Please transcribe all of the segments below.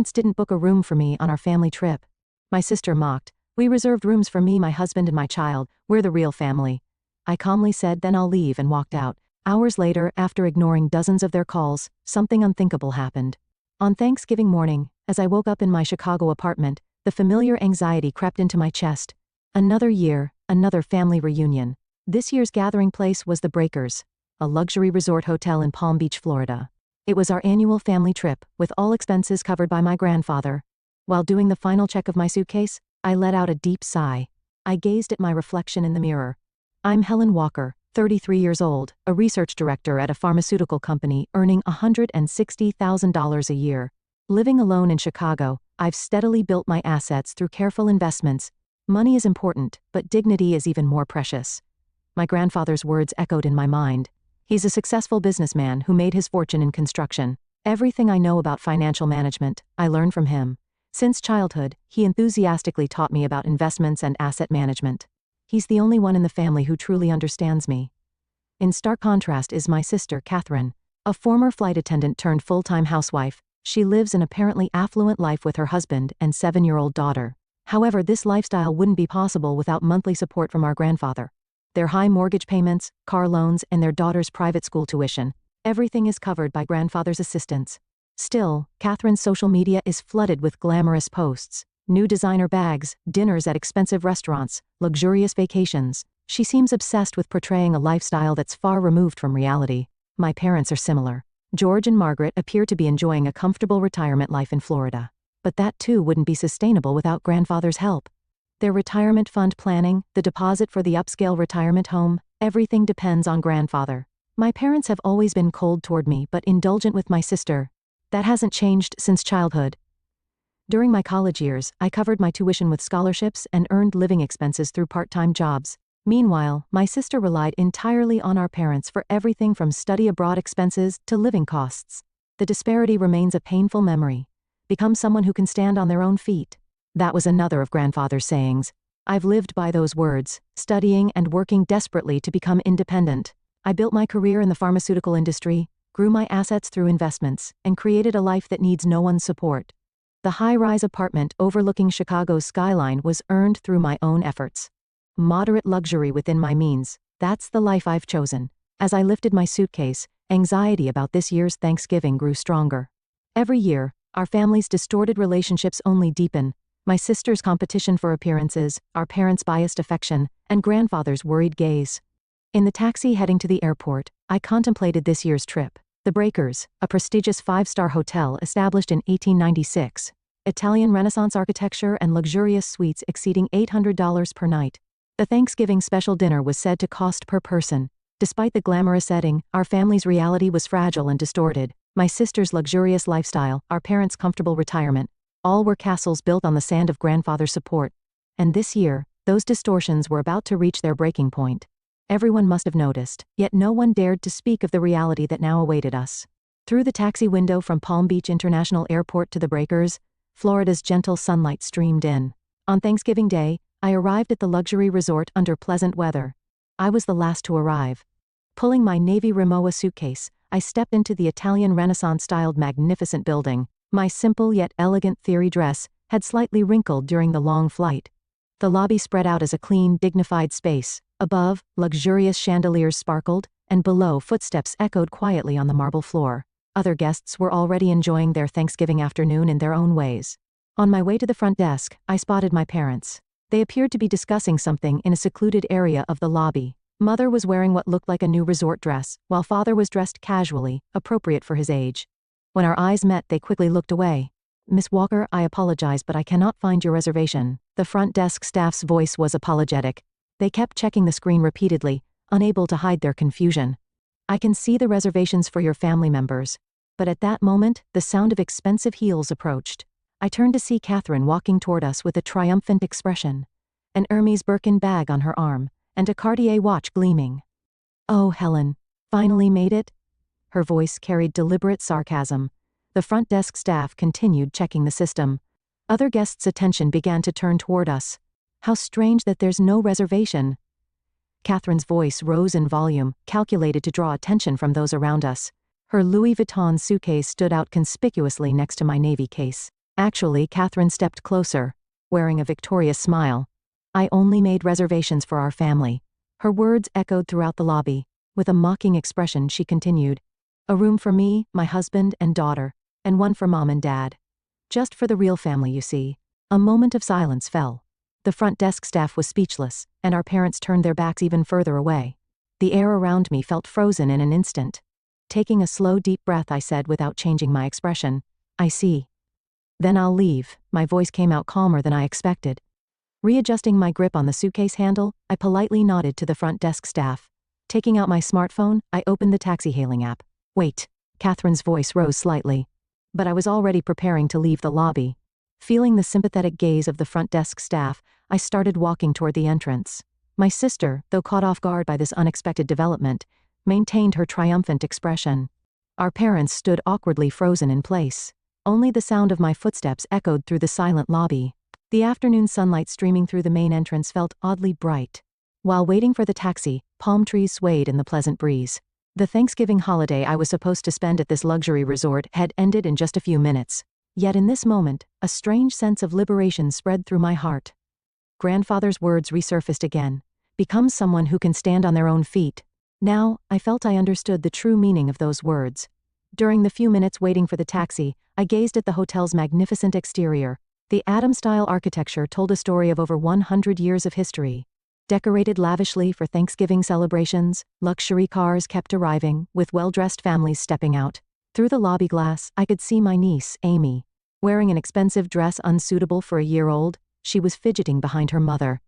Didn't book a room for me on our family trip. My sister mocked. We reserved rooms for me, my husband, and my child. We're the real family. I calmly said, then I'll leave, and walked out. Hours later, after ignoring dozens of their calls, something unthinkable happened. On Thanksgiving morning, as I woke up in my Chicago apartment, the familiar anxiety crept into my chest. Another year, another family reunion. This year's gathering place was the Breakers, a luxury resort hotel in Palm Beach, Florida. It was our annual family trip, with all expenses covered by my grandfather. While doing the final check of my suitcase, I let out a deep sigh. I gazed at my reflection in the mirror. I'm Helen Walker, 33 years old, a research director at a pharmaceutical company earning $160,000 a year. Living alone in Chicago, I've steadily built my assets through careful investments. Money is important, but dignity is even more precious. My grandfather's words echoed in my mind. He's a successful businessman who made his fortune in construction. Everything I know about financial management, I learned from him. Since childhood, he enthusiastically taught me about investments and asset management. He's the only one in the family who truly understands me. In stark contrast is my sister, Catherine, a former flight attendant turned full-time housewife. She lives an apparently affluent life with her husband and 7-year-old daughter. However, this lifestyle wouldn't be possible without monthly support from our grandfather. Their high mortgage payments, car loans, and their daughter's private school tuition, everything is covered by grandfather's assistance. Still, Catherine's social media is flooded with glamorous posts, new designer bags, dinners at expensive restaurants, luxurious vacations. She seems obsessed with portraying a lifestyle that's far removed from reality. My parents are similar. George and Margaret appear to be enjoying a comfortable retirement life in Florida. But that too wouldn't be sustainable without grandfather's help. Their retirement fund planning, the deposit for the upscale retirement home, everything depends on grandfather. My parents have always been cold toward me but indulgent with my sister. That hasn't changed since childhood. During my college years, I covered my tuition with scholarships and earned living expenses through part-time jobs. Meanwhile, my sister relied entirely on our parents for everything from study abroad expenses to living costs. The disparity remains a painful memory. Become someone who can stand on their own feet. That was another of grandfather's sayings. I've lived by those words, studying and working desperately to become independent. I built my career in the pharmaceutical industry, grew my assets through investments, and created a life that needs no one's support. The high-rise apartment overlooking Chicago's skyline was earned through my own efforts. Moderate luxury within my means, that's the life I've chosen. As I lifted my suitcase, anxiety about this year's Thanksgiving grew stronger. Every year, our family's distorted relationships only deepen. My sister's competition for appearances, our parents' biased affection, and grandfather's worried gaze. In the taxi heading to the airport, I contemplated this year's trip. The Breakers, a prestigious 5-star hotel established in 1896. Italian Renaissance architecture and luxurious suites exceeding $800 per night. The Thanksgiving special dinner was said to cost per person. Despite the glamorous setting, our family's reality was fragile and distorted. My sister's luxurious lifestyle, our parents' comfortable retirement, all were castles built on the sand of grandfather's support. And this year, those distortions were about to reach their breaking point. Everyone must have noticed, yet no one dared to speak of the reality that now awaited us. Through the taxi window from Palm Beach International Airport to the Breakers, Florida's gentle sunlight streamed in. On Thanksgiving Day, I arrived at the luxury resort under pleasant weather. I was the last to arrive. Pulling my navy Rimowa suitcase, I stepped into the Italian Renaissance-styled magnificent building. My simple yet elegant theory dress had slightly wrinkled during the long flight. The lobby spread out as a clean, dignified space. Above, luxurious chandeliers sparkled, and below, footsteps echoed quietly on the marble floor. Other guests were already enjoying their Thanksgiving afternoon in their own ways. On my way to the front desk, I spotted my parents. They appeared to be discussing something in a secluded area of the lobby. Mother was wearing what looked like a new resort dress, while father was dressed casually, appropriate for his age. When our eyes met, they quickly looked away. Miss Walker, I apologize, but I cannot find your reservation. The front desk staff's voice was apologetic. They kept checking the screen repeatedly, unable to hide their confusion. I can see the reservations for your family members. But at that moment, the sound of expensive heels approached. I turned to see Catherine walking toward us with a triumphant expression. An Hermes Birkin bag on her arm, and a Cartier watch gleaming. Oh, Helen, finally made it? Her voice carried deliberate sarcasm. The front desk staff continued checking the system. Other guests' attention began to turn toward us. How strange that there's no reservation. Catherine's voice rose in volume, calculated to draw attention from those around us. Her Louis Vuitton suitcase stood out conspicuously next to my navy case. Actually, Catherine stepped closer, wearing a victorious smile. I only made reservations for our family. Her words echoed throughout the lobby. With a mocking expression, she continued. A room for me, my husband, and daughter, and one for mom and dad. Just for the real family, you see. A moment of silence fell. The front desk staff was speechless, and our parents turned their backs even further away. The air around me felt frozen in an instant. Taking a slow, deep breath, I said without changing my expression, I see. Then I'll leave. My voice came out calmer than I expected. Readjusting my grip on the suitcase handle, I politely nodded to the front desk staff. Taking out my smartphone, I opened the taxi hailing app. Wait. Catherine's voice rose slightly. But I was already preparing to leave the lobby. Feeling the sympathetic gaze of the front desk staff, I started walking toward the entrance. My sister, though caught off guard by this unexpected development, maintained her triumphant expression. Our parents stood awkwardly frozen in place. Only the sound of my footsteps echoed through the silent lobby. The afternoon sunlight streaming through the main entrance felt oddly bright. While waiting for the taxi, palm trees swayed in the pleasant breeze. The Thanksgiving holiday I was supposed to spend at this luxury resort had ended in just a few minutes. Yet in this moment, a strange sense of liberation spread through my heart. Grandfather's words resurfaced again. Become someone who can stand on their own feet. Now, I felt I understood the true meaning of those words. During the few minutes waiting for the taxi, I gazed at the hotel's magnificent exterior. The Adams-style architecture told a story of over 100 years of history. Decorated lavishly for Thanksgiving celebrations, luxury cars kept arriving, with well-dressed families stepping out. Through the lobby glass, I could see my niece, Amy. Wearing an expensive dress unsuitable for a year old, she was fidgeting behind her mother.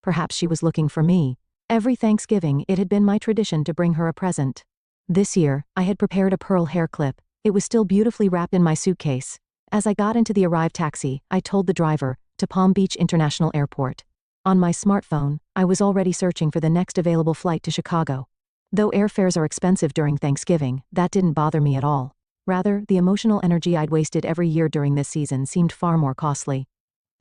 Perhaps she was looking for me. Every Thanksgiving, it had been my tradition to bring her a present. This year, I had prepared a pearl hair clip. It was still beautifully wrapped in my suitcase. As I got into the arrived taxi, I told the driver, to Palm Beach International Airport. On my smartphone, I was already searching for the next available flight to Chicago. Though airfares are expensive during Thanksgiving, that didn't bother me at all. Rather, the emotional energy I'd wasted every year during this season seemed far more costly.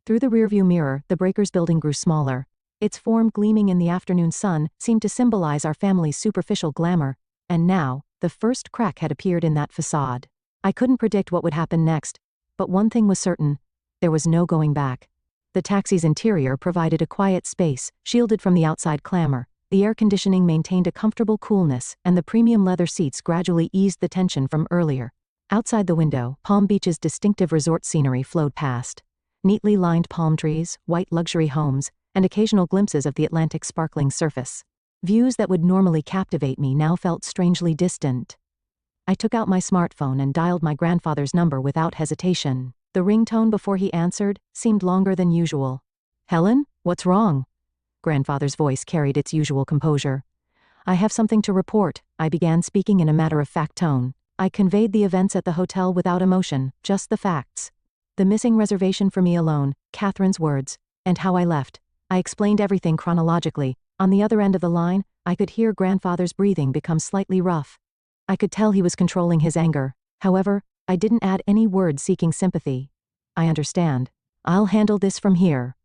Through the rearview mirror, the Breakers building grew smaller. Its form gleaming in the afternoon sun seemed to symbolize our family's superficial glamour, and now, the first crack had appeared in that facade. I couldn't predict what would happen next, but one thing was certain. There was no going back. The taxi's interior provided a quiet space, shielded from the outside clamor. The air conditioning maintained a comfortable coolness, and the premium leather seats gradually eased the tension from earlier. Outside the window, Palm Beach's distinctive resort scenery flowed past. Neatly lined palm trees, white luxury homes, and occasional glimpses of the Atlantic's sparkling surface. Views that would normally captivate me now felt strangely distant. I took out my smartphone and dialed my grandfather's number without hesitation. The ringtone before he answered seemed longer than usual. Helen, what's wrong? Grandfather's voice carried its usual composure. I have something to report, I began speaking in a matter-of-fact tone. I conveyed the events at the hotel without emotion, just the facts. The missing reservation for me alone, Catherine's words, and how I left. I explained everything chronologically. On the other end of the line, I could hear Grandfather's breathing become slightly rough. I could tell he was controlling his anger. However, I didn't add any words seeking sympathy. I understand. I'll handle this from here.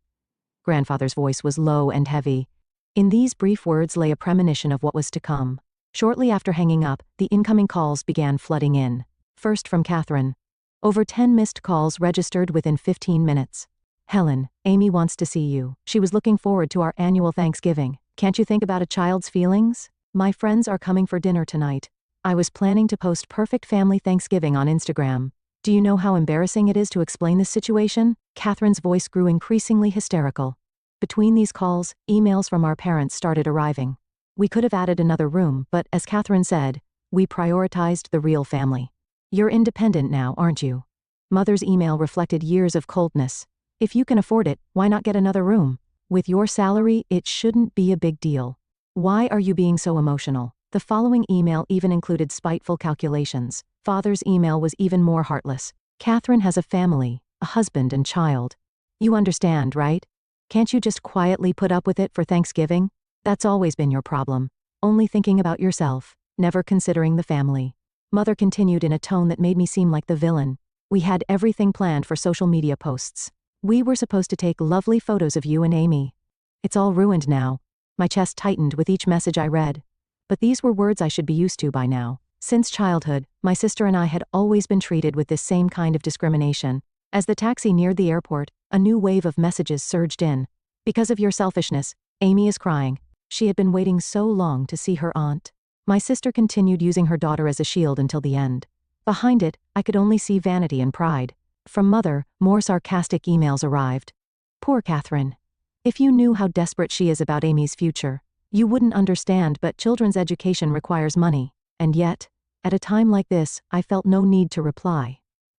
Grandfather's voice was low and heavy. In these brief words lay a premonition of what was to come. Shortly after hanging up, the incoming calls began flooding in. First from Catherine. Over 10 missed calls registered within 15 minutes. Helen, Amy wants to see you. She was looking forward to our annual Thanksgiving. Can't you think about a child's feelings? My friends are coming for dinner tonight. I was planning to post perfect family Thanksgiving on Instagram. Do you know how embarrassing it is to explain this situation? Catherine's voice grew increasingly hysterical. Between these calls, emails from our parents started arriving. We could have added another room, but as Catherine said, we prioritized the real family. You're independent now, aren't you? Mother's email reflected years of coldness. If you can afford it, why not get another room? With your salary, it shouldn't be a big deal. Why are you being so emotional? The following email even included spiteful calculations. Father's email was even more heartless. Catherine has a family, a husband and child. You understand, right? Can't you just quietly put up with it for Thanksgiving? That's always been your problem. Only thinking about yourself, never considering the family. Mother continued in a tone that made me seem like the villain. We had everything planned for social media posts. We were supposed to take lovely photos of you and Amy. It's all ruined now. My chest tightened with each message I read. But these were words I should be used to by now. Since childhood, my sister and I had always been treated with this same kind of discrimination. As the taxi neared the airport, a new wave of messages surged in. Because of your selfishness, Amy is crying. She had been waiting so long to see her aunt. My sister continued using her daughter as a shield until the end. Behind it, I could only see vanity and pride. From Mother, more sarcastic emails arrived. Poor Catherine. If you knew how desperate she is about Amy's future, you wouldn't understand, but children's education requires money. And yet, at a time like this, I felt no need to reply.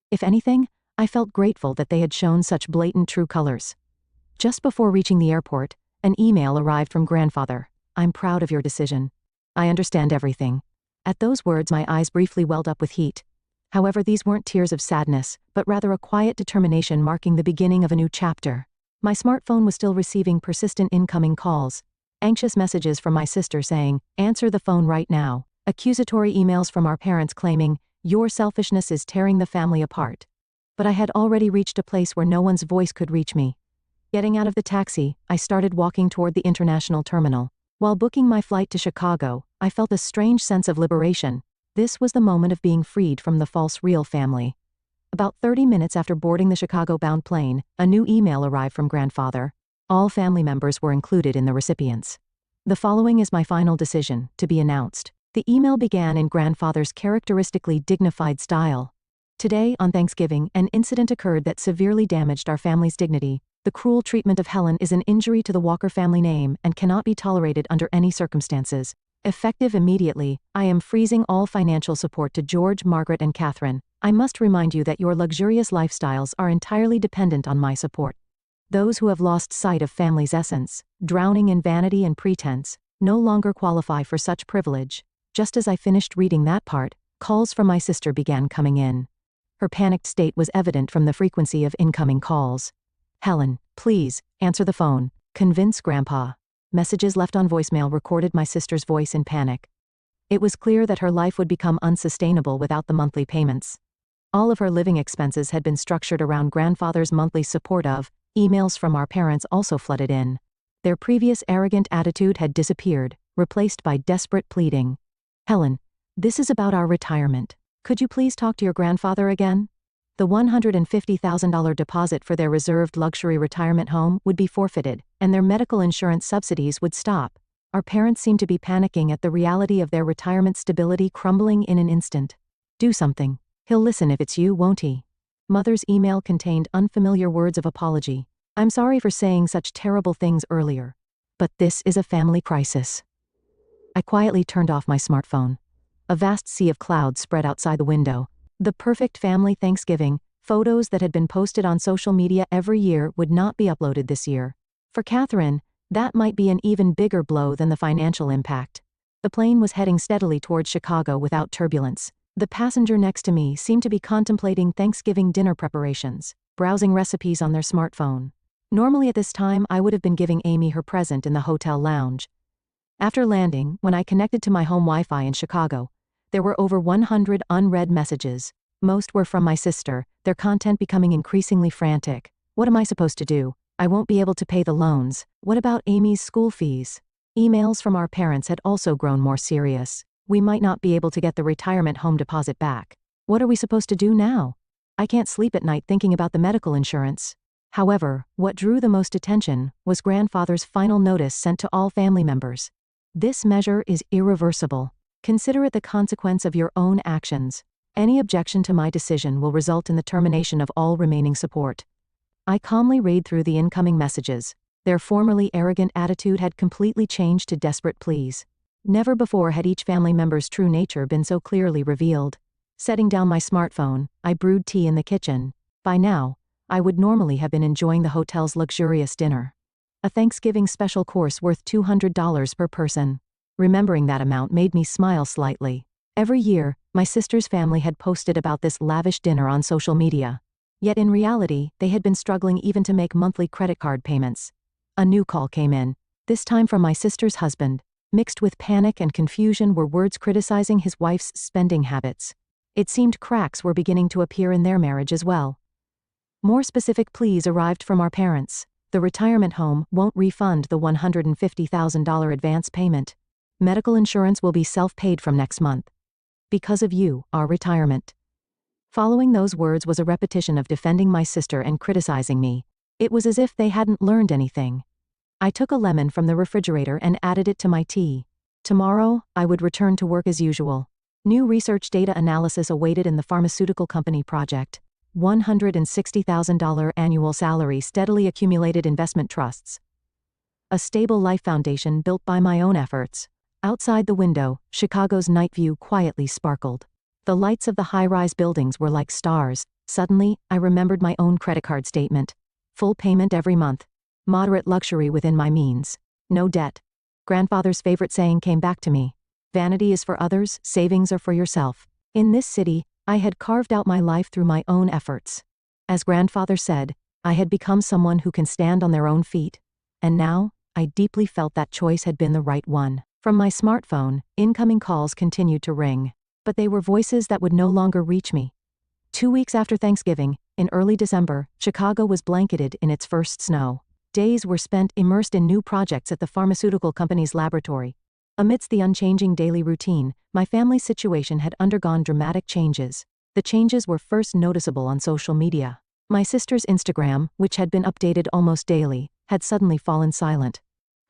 If anything, I felt grateful that they had shown such blatant true colors. Just before reaching the airport, an email arrived from grandfather. I'm proud of your decision. I understand everything. At those words, my eyes briefly welled up with heat. However, these weren't tears of sadness, but rather a quiet determination marking the beginning of a new chapter. My smartphone was still receiving persistent incoming calls, anxious messages from my sister saying, "Answer the phone right now," accusatory emails from our parents claiming, "Your selfishness is tearing the family apart." But I had already reached a place where no one's voice could reach me. Getting out of the taxi, I started walking toward the international terminal. While booking my flight to Chicago, I felt a strange sense of liberation. This was the moment of being freed from the false real family. About 30 minutes after boarding the Chicago-bound plane, a new email arrived from grandfather. All family members were included in the recipients. The following is my final decision, to be announced. The email began in grandfather's characteristically dignified style. Today, on Thanksgiving, an incident occurred that severely damaged our family's dignity. The cruel treatment of Helen is an injury to the Walker family name and cannot be tolerated under any circumstances. Effective immediately, I am freezing all financial support to George, Margaret, and Catherine. I must remind you that your luxurious lifestyles are entirely dependent on my support. Those who have lost sight of family's essence, drowning in vanity and pretense, no longer qualify for such privilege. Just as I finished reading that part, calls from my sister began coming in. Her panicked state was evident from the frequency of incoming calls. "Helen, please, answer the phone. Convince Grandpa." Messages left on voicemail recorded my sister's voice in panic. It was clear that her life would become unsustainable without the monthly payments. All of her living expenses had been structured around grandfather's monthly support of. Emails from our parents also flooded in. Their previous arrogant attitude had disappeared, replaced by desperate pleading. "Helen, this is about our retirement. Could you please talk to your grandfather again? The $150,000 deposit for their reserved luxury retirement home would be forfeited, and their medical insurance subsidies would stop. Our parents seem to be panicking at the reality of their retirement stability crumbling in an instant. Do something. He'll listen if it's you, won't he?" Mother's email contained unfamiliar words of apology. "I'm sorry for saying such terrible things earlier. But this is a family crisis." I quietly turned off my smartphone. A vast sea of clouds spread outside the window. The perfect family Thanksgiving, photos that had been posted on social media every year would not be uploaded this year. For Catherine, that might be an even bigger blow than the financial impact. The plane was heading steadily towards Chicago without turbulence. The passenger next to me seemed to be contemplating Thanksgiving dinner preparations, browsing recipes on their smartphone. Normally at this time, I would have been giving Amy her present in the hotel lounge. After landing, when I connected to my home Wi-Fi in Chicago, there were over 100 unread messages. Most were from my sister, their content becoming increasingly frantic. "What am I supposed to do? I won't be able to pay the loans. What about Amy's school fees?" Emails from our parents had also grown more serious. "We might not be able to get the retirement home deposit back. What are we supposed to do now? I can't sleep at night thinking about the medical insurance." However, what drew the most attention was grandfather's final notice sent to all family members. "This measure is irreversible. Consider it the consequence of your own actions. Any objection to my decision will result in the termination of all remaining support." I calmly read through the incoming messages. Their formerly arrogant attitude had completely changed to desperate pleas. Never before had each family member's true nature been so clearly revealed. Setting down my smartphone, I brewed tea in the kitchen. By now, I would normally have been enjoying the hotel's luxurious dinner. A Thanksgiving special course worth $200 per person. Remembering that amount made me smile slightly. Every year, my sister's family had posted about this lavish dinner on social media. Yet in reality, they had been struggling even to make monthly credit card payments. A new call came in, this time from my sister's husband. Mixed with panic and confusion were words criticizing his wife's spending habits. It seemed cracks were beginning to appear in their marriage as well. More specific pleas arrived from our parents. The retirement home won't refund the $150,000 advance payment. Medical insurance will be self-paid from next month. Because of you, our retirement Following those words was a repetition of defending my sister and criticizing me. It was as if they hadn't learned anything. I took a lemon from the refrigerator and added it to my tea. Tomorrow, I would return to work as usual. New research data analysis awaited in the pharmaceutical company project. $160,000 annual salary steadily accumulated investment trusts. A stable life foundation built by my own efforts. Outside the window, Chicago's night view quietly sparkled. The lights of the high-rise buildings were like stars. Suddenly, I remembered my own credit card statement. Full payment every month. Moderate luxury within my means. No debt. Grandfather's favorite saying came back to me. Vanity is for others, savings are for yourself. In this city, I had carved out my life through my own efforts. As grandfather said, I had become someone who can stand on their own feet. And now, I deeply felt that choice had been the right one. From my smartphone, incoming calls continued to ring. But they were voices that would no longer reach me. 2 weeks after Thanksgiving, in early December, Chicago was blanketed in its first snow. Days were spent immersed in new projects at the pharmaceutical company's laboratory. Amidst the unchanging daily routine, my family's situation had undergone dramatic changes. The changes were first noticeable on social media. My sister's Instagram, which had been updated almost daily, had suddenly fallen silent.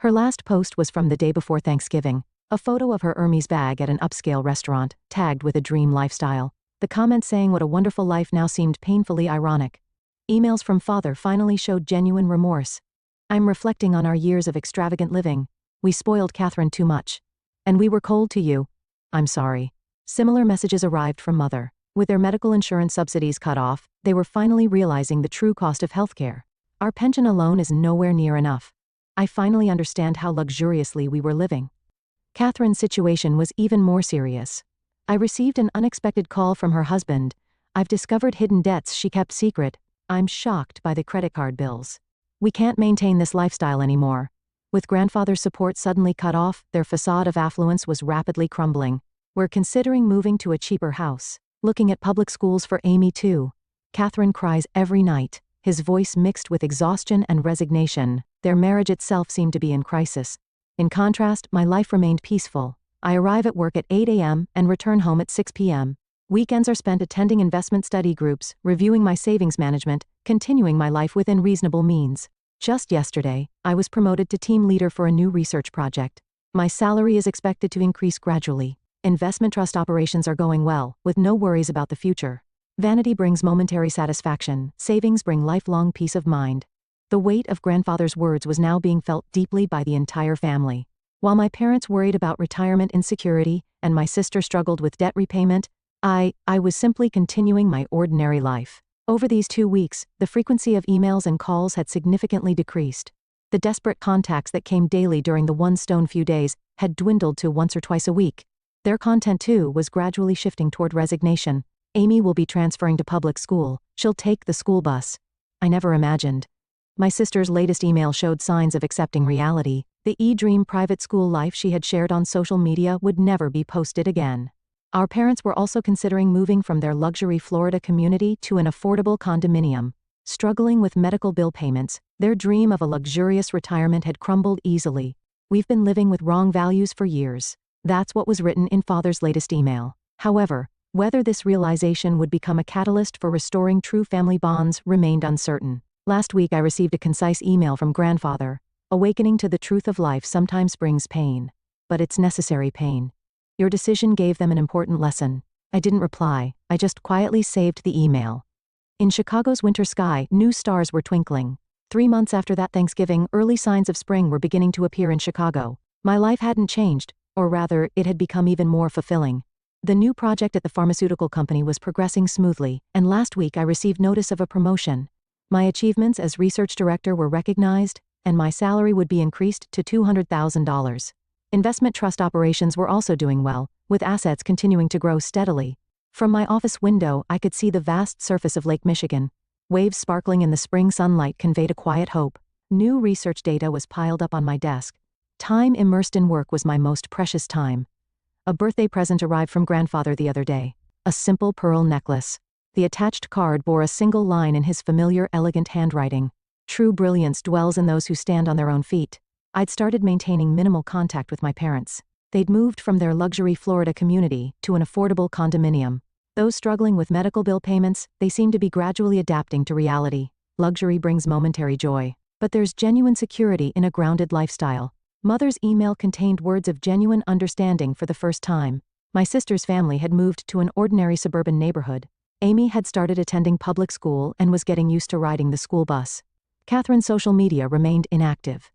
Her last post was from the day before Thanksgiving, a photo of her Hermes bag at an upscale restaurant, tagged with a dream lifestyle. The comment saying what a wonderful life now seemed painfully ironic. Emails from father finally showed genuine remorse. I'm reflecting on our years of extravagant living. We spoiled Catherine too much. And we were cold to you. I'm sorry. Similar messages arrived from mother. With their medical insurance subsidies cut off, they were finally realizing the true cost of healthcare. Our pension alone is nowhere near enough. I finally understand how luxuriously we were living. Catherine's situation was even more serious. I received an unexpected call from her husband. I've discovered hidden debts she kept secret. I'm shocked by the credit card bills. We can't maintain this lifestyle anymore. With grandfather's support suddenly cut off, their facade of affluence was rapidly crumbling. We're considering moving to a cheaper house. Looking at public schools for Amy too. Catherine cries every night, his voice mixed with exhaustion and resignation. Their marriage itself seemed to be in crisis. In contrast, my life remained peaceful. I arrive at work at 8 a.m. and return home at 6 p.m. Weekends are spent attending investment study groups, reviewing my savings management, continuing my life within reasonable means. Just yesterday, I was promoted to team leader for a new research project. My salary is expected to increase gradually. Investment trust operations are going well, with no worries about the future. Vanity brings momentary satisfaction, savings bring lifelong peace of mind. The weight of grandfather's words was now being felt deeply by the entire family. While my parents worried about retirement insecurity, and my sister struggled with debt repayment, I was simply continuing my ordinary life. Over these 2 weeks, the frequency of emails and calls had significantly decreased. The desperate contacts that came daily during the one stone few days had dwindled to once or twice a week. Their content too was gradually shifting toward resignation. Amy will be transferring to public school. She'll take the school bus. I never imagined. My sister's latest email showed signs of accepting reality. The e-dream private school life she had shared on social media would never be posted again. Our parents were also considering moving from their luxury Florida community to an affordable condominium. Struggling with medical bill payments, their dream of a luxurious retirement had crumbled easily. We've been living with wrong values for years. That's what was written in father's latest email. However, whether this realization would become a catalyst for restoring true family bonds remained uncertain. Last week I received a concise email from grandfather. Awakening to the truth of life sometimes brings pain. But it's necessary pain. Your decision gave them an important lesson. I didn't reply, I just quietly saved the email. In Chicago's winter sky, new stars were twinkling. 3 months after that Thanksgiving, early signs of spring were beginning to appear in Chicago. My life hadn't changed, or rather, it had become even more fulfilling. The new project at the pharmaceutical company was progressing smoothly, and last week I received notice of a promotion. My achievements as research director were recognized, and my salary would be increased to $200,000. Investment trust operations were also doing well, with assets continuing to grow steadily. From my office window, I could see the vast surface of Lake Michigan. Waves sparkling in the spring sunlight conveyed a quiet hope. New research data was piled up on my desk. Time immersed in work was my most precious time. A birthday present arrived from grandfather the other day. A simple pearl necklace. The attached card bore a single line in his familiar, elegant handwriting. True brilliance dwells in those who stand on their own feet. I'd started maintaining minimal contact with my parents. They'd moved from their luxury Florida community to an affordable condominium. Those struggling with medical bill payments, they seem to be gradually adapting to reality. Luxury brings momentary joy, but there's genuine security in a grounded lifestyle. Mother's email contained words of genuine understanding for the first time. My sister's family had moved to an ordinary suburban neighborhood. Amy had started attending public school and was getting used to riding the school bus. Catherine's social media remained inactive.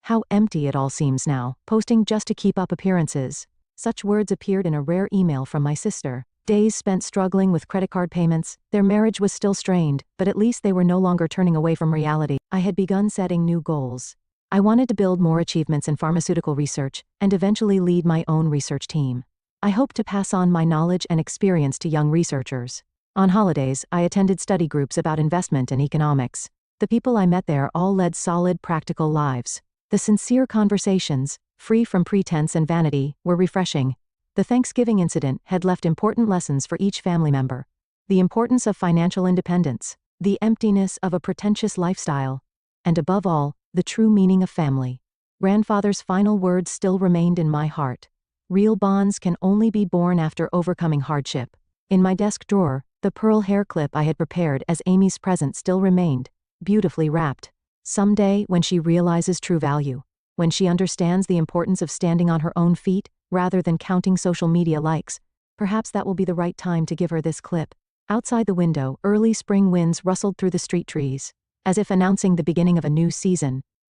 How empty it all seems now, posting just to keep up appearances. Such words appeared in a rare email from my sister. Days spent struggling with credit card payments. Their marriage was still strained, but at least they were no longer turning away from reality. I had begun setting new goals. I wanted to build more achievements in pharmaceutical research, and eventually lead my own research team. I hoped to pass on my knowledge and experience to young researchers. On holidays, I attended study groups about investment and economics. The people I met there all led solid, practical lives. The sincere conversations, free from pretense and vanity, were refreshing. The Thanksgiving incident had left important lessons for each family member. The importance of financial independence, the emptiness of a pretentious lifestyle, and above all, the true meaning of family. Grandfather's final words still remained in my heart. Real bonds can only be born after overcoming hardship. In my desk drawer, the pearl hair clip I had prepared as Amy's present still remained, beautifully wrapped. Someday, when she realizes true value, when she understands the importance of standing on her own feet, rather than counting social media likes, perhaps that will be the right time to give her this clip. Outside the window, early spring winds rustled through the street trees. As if announcing the beginning of a new season,